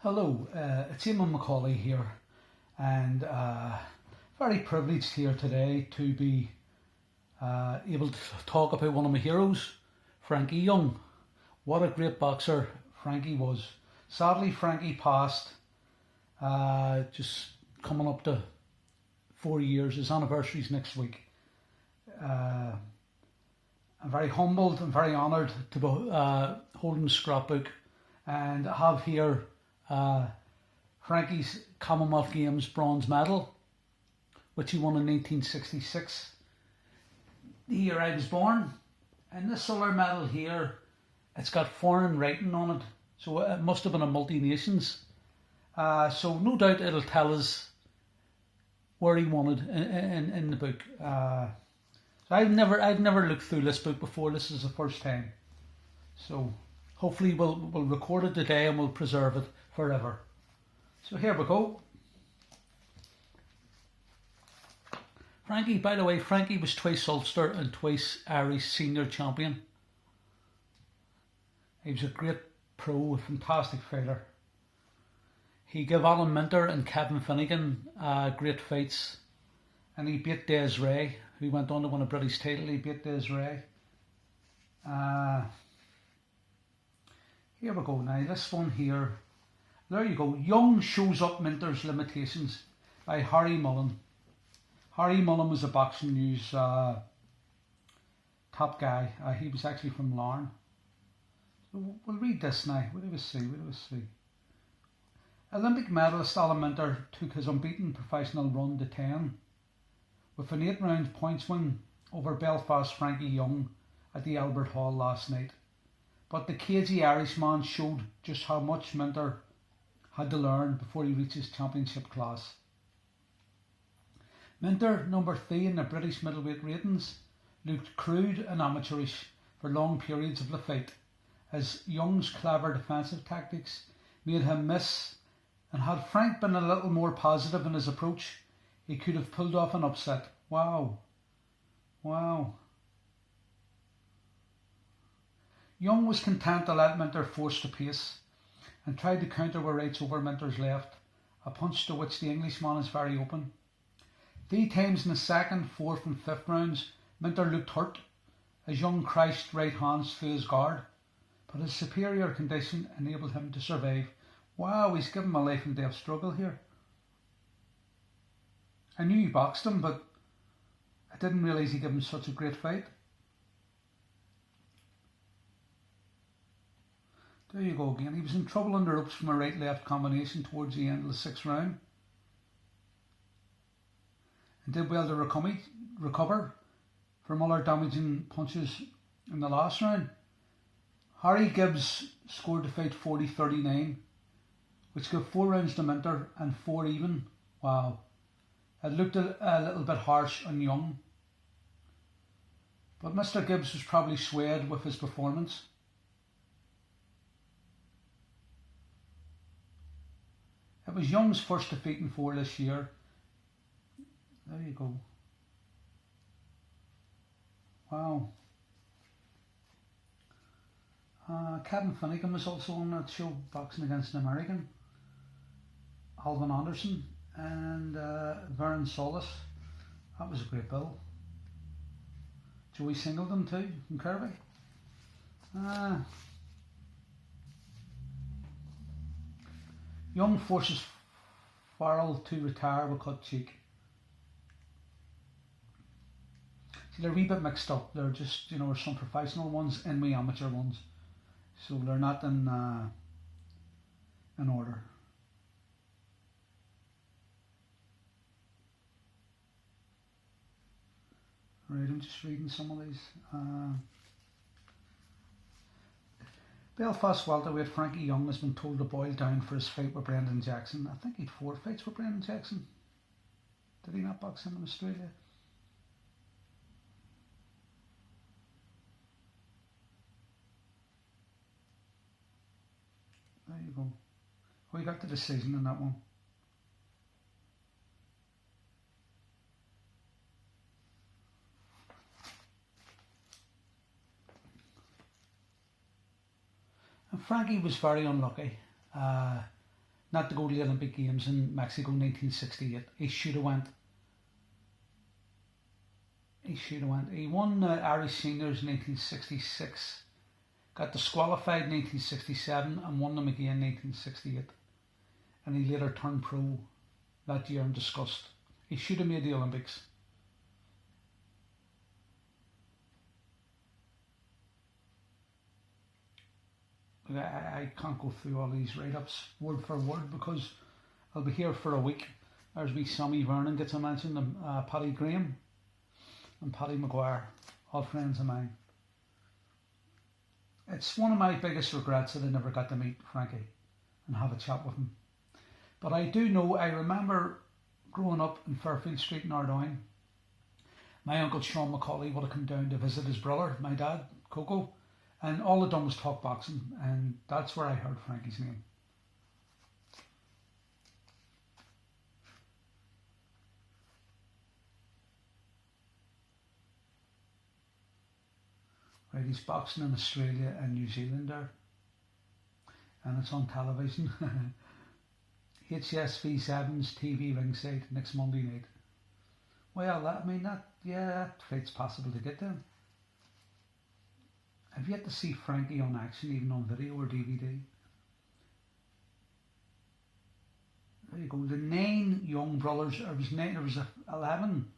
Hello, it's Eamon Macaulay here, and very privileged here today to be able to talk about one of my heroes, Frankie Young. What a great boxer Frankie was. Sadly, Frankie passed just coming up to 4 years. His anniversary's next week. I'm very humbled and very honoured to be holding Scrapbook and have here Frankie's Commonwealth Games bronze medal, which he won in 1966, the year I was born. And this silver medal here, it's got foreign writing on it, so it must have been a multi-nations. So no doubt it'll tell us where he won it in the book. So I've never looked through this book before. This is the first time. So hopefully we'll record it today and we'll preserve it forever. So here we go. Frankie, by the way, Frankie was twice Ulster and twice Irish senior champion. He was a great pro, a fantastic fighter. He gave Alan Minter and Kevin Finnegan great fights, and he beat Des Ray, who went on to win a British title. He beat Des Ray. Here we go now, this one here. There you go. Young shows up Minter's limitations by Harry Mullen. Harry Mullen was a Boxing News top guy. He was actually from Larne. So we'll read this now. What do we see? Olympic medalist Alan Minter took his unbeaten professional run to 10 with an 8-round points win over Belfast Frankie Young at the Albert Hall last night. But the cagey Irishman showed just how much Minter had to learn before he reached his championship class. Minter, number 3 in the British middleweight ratings, looked crude and amateurish for long periods of the fight, as Young's clever defensive tactics made him miss, and had Frank been a little more positive in his approach, he could have pulled off an upset. Wow. Young was content to let Minter force the pace and tried to counter with rights over Minter's left, a punch to which the Englishman is very open. 3 times in the second, 4th and 5th rounds, Minter looked hurt as Young crashed right hands through his guard, but his superior condition enabled him to survive. Wow, he's given him a life and death struggle here. I knew he boxed him, but I didn't realise he gave him such a great fight. There you go again. He was in trouble on the ropes from a right-left combination towards the end of the 6th round, and did well to recover from other damaging punches in the last round. Harry Gibbs scored the fight 40-39, which gave 4 rounds to Minter and 4 even. Wow. It looked a little bit harsh on Young, but Mr. Gibbs was probably swayed with his performance. It was Young's first defeat in 4 this year. There you go. Wow. Kevin Finnegan was also on that show, boxing against an American, Alvin Anderson, and Vern Solis. That was a great bill. Joey Singleton too, from Kirby. Young forces Farrell to retire with cut cheek. See, they're a wee bit mixed up. They're just, some professional ones and we amateur ones. So they're not in order. Right, I'm just reading some of these. Belfast welterweight Frankie Young has been told to boil down for his fight with Brendan Jackson. I think he'd 4 fights with Brendan Jackson. Did he not box him in Australia? There you go. Oh, he got the decision in that one. And Frankie was very unlucky. not to go to the Olympic Games in Mexico 1968. He should have went. He won the Irish Seniors in 1966, got disqualified in 1967 and won them again in 1968. And he later turned pro that year in disgust. He should have made the Olympics. I can't go through all these write-ups word for word because I'll be here for a week. There's wee Sammy Vernon gets a mention, and Paddy Graham and Paddy Maguire, all friends of mine. It's one of my biggest regrets that I never got to meet Frankie and have a chat with him. But I do know, I remember growing up in Fairfield Street in Ardoyne, my uncle Sean Macaulay would have come down to visit his brother, my dad, Coco, and all they'd done was talk boxing, and that's where I heard Frankie's name. Right, he's boxing in Australia and New Zealand there, and it's on television. HSV7's TV ringside next Monday night. Well, that fight's possible to get to. I've yet to see Frankie on action, even on video or DVD. There you go. The 9 young brothers, there was 11.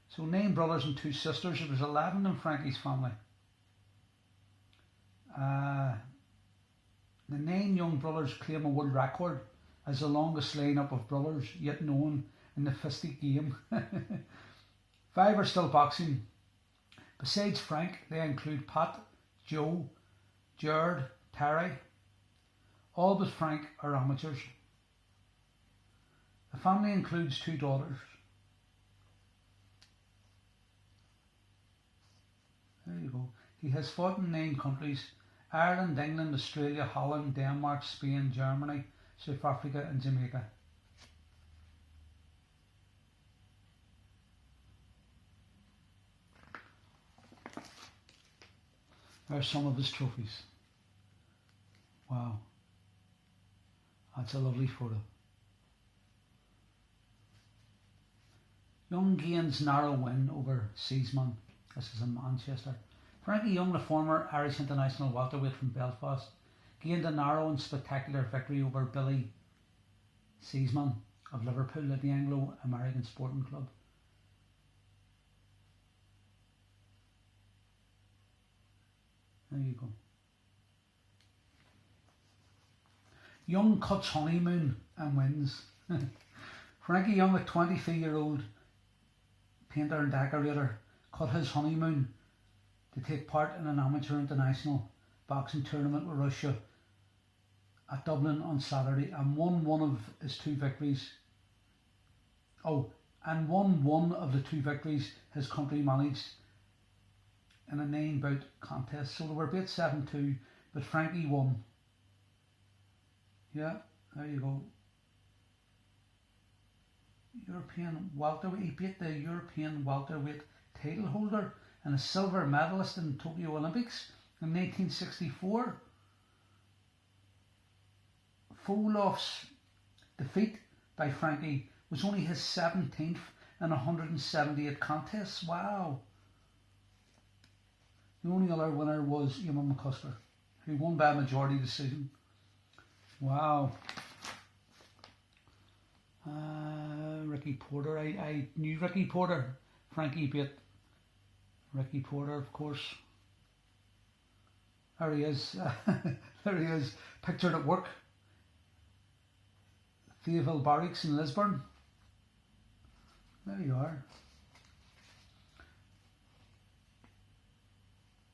So 9 brothers and 2 sisters. There was 11 in Frankie's family. The 9 young brothers claim a world record as the longest lineup of brothers yet known in the fistic game. 5 are still boxing. Besides Frank, they include Pat, Joe, Jared, Terry. All but Frank are amateurs. The family includes 2 daughters. There you go. He has fought in 9 countries: Ireland, England, Australia, Holland, Denmark, Spain, Germany, South Africa and Jamaica. There's some of his trophies. Wow. That's a lovely photo. Young gains narrow win over Seaman. This is in Manchester. Frankie Young, the former Irish international welterweight from Belfast, gained a narrow and spectacular victory over Billy Seaman of Liverpool at the Anglo-American Sporting Club. There you go. Young cuts honeymoon and wins. Frankie Young, a 23-year-old painter and decorator, cut his honeymoon to take part in an amateur international boxing tournament with Russia at Dublin on Saturday and won one of his 2 victories. And won one of the 2 victories his country managed in a 9-bout contest. So they were beat 7-2, but Frankie won. Yeah, there you go. European welterweight. He beat the European welterweight title holder and a silver medalist in Tokyo Olympics in 1964. Folov's defeat by Frankie was only his 17th in 178 contests. Wow. The only other winner was Eamon McCusker, who won by a majority decision. Wow. Ricky Porter. I knew Ricky Porter. Frankie beat Ricky Porter, of course. There he is. There he is, pictured at work. Theophil Barracks in Lisburn. There you are.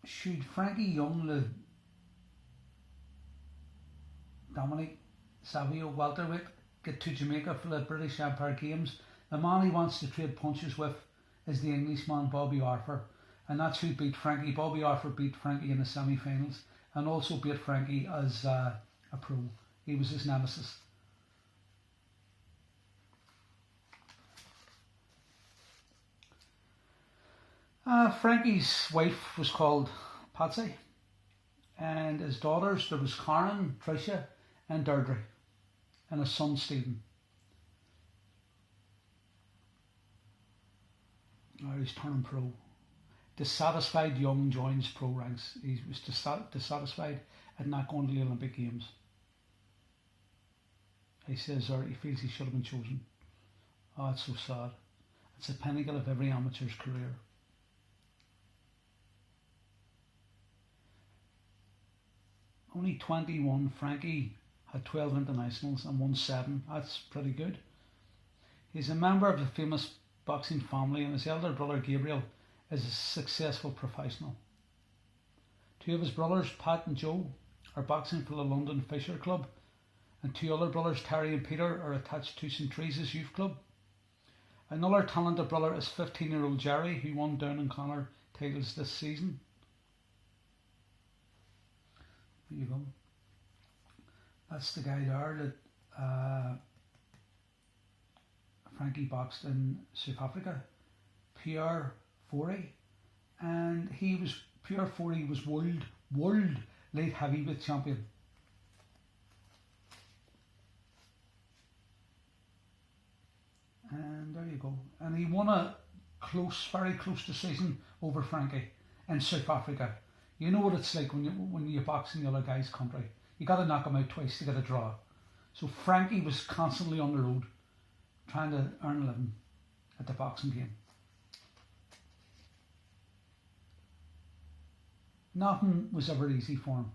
Should Frankie Young, the Dominic Savio welterweight, get to Jamaica for the British Empire Games, the man he wants to trade punches with is the Englishman Bobby Arthur, and that's who beat Frankie. Bobby Arthur beat Frankie in the semi-finals and also beat Frankie as a pro. He was his nemesis. Frankie's wife was called Patsy, and his daughters, there was Karen, Tricia and Deirdre. and his son Stephen. Now he's turning pro. Dissatisfied Young joins pro ranks. He was dissatisfied at not going to the Olympic Games. He says he feels he should have been chosen. Oh, it's so sad. It's the pinnacle of every amateur's career. Only 21, Frankie had 12 internationals and won 7. That's pretty good. He's a member of the famous boxing family, and his elder brother Gabriel is a successful professional. 2 of his brothers, Pat and Joe, are boxing for the London Fisher Club, and 2 other brothers, Terry and Peter, are attached to St Teresa's Youth Club. Another talented brother is 15-year-old Jerry, who won Down and Connor titles this season. There you go. That's the guy there that Frankie boxed in South Africa, Pt1, and Pt1 was world light heavyweight champion. And there you go. And he won a very close decision over Frankie in South Africa. You know what it's like when you box in the other guy's country. You got to knock him out twice to get a draw. So Frankie was constantly on the road trying to earn a living at the boxing game. Nothing was ever easy for him.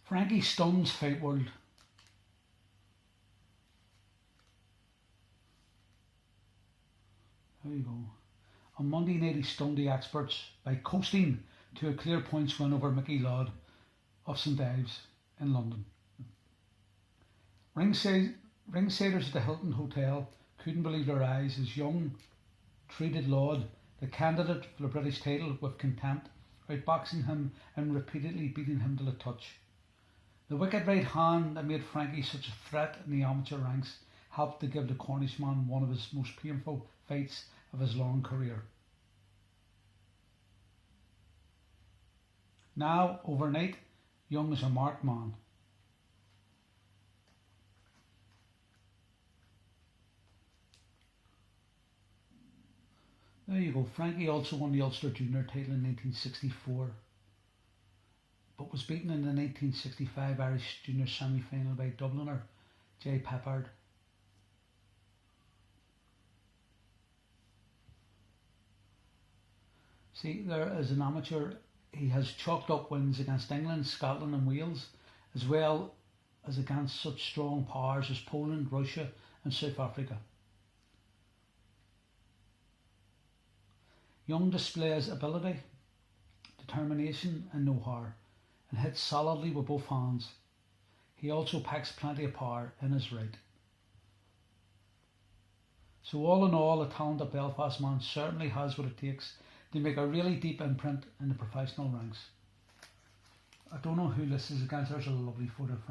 Frankie stuns fight world. There you go. On Monday night he stunned the experts by coasting to a clear points win over Mickey Laud of St Ives in London. Ringsiders at the Hilton Hotel couldn't believe their eyes as Young treated Laud, the candidate for the British title, with contempt, outboxing him and repeatedly beating him to the touch. The wicked right hand that made Frankie such a threat in the amateur ranks helped to give the Cornishman one of his most painful fights of his long career. Now, overnight, Young is a marked man. There you go. Frankie also won the Ulster Junior title in 1964, but was beaten in the 1965 Irish Junior semi-final by Dubliner Jay Peppard. See, there as an amateur, he has chalked up wins against England, Scotland and Wales, as well as against such strong powers as Poland, Russia and South Africa. Young displays ability, determination and know-how, and hits solidly with both hands. He also packs plenty of power in his right. So all in all, a talented Belfast man certainly has what it takes to make a really deep imprint in the professional ranks. I don't know who this is against. There's a lovely photo.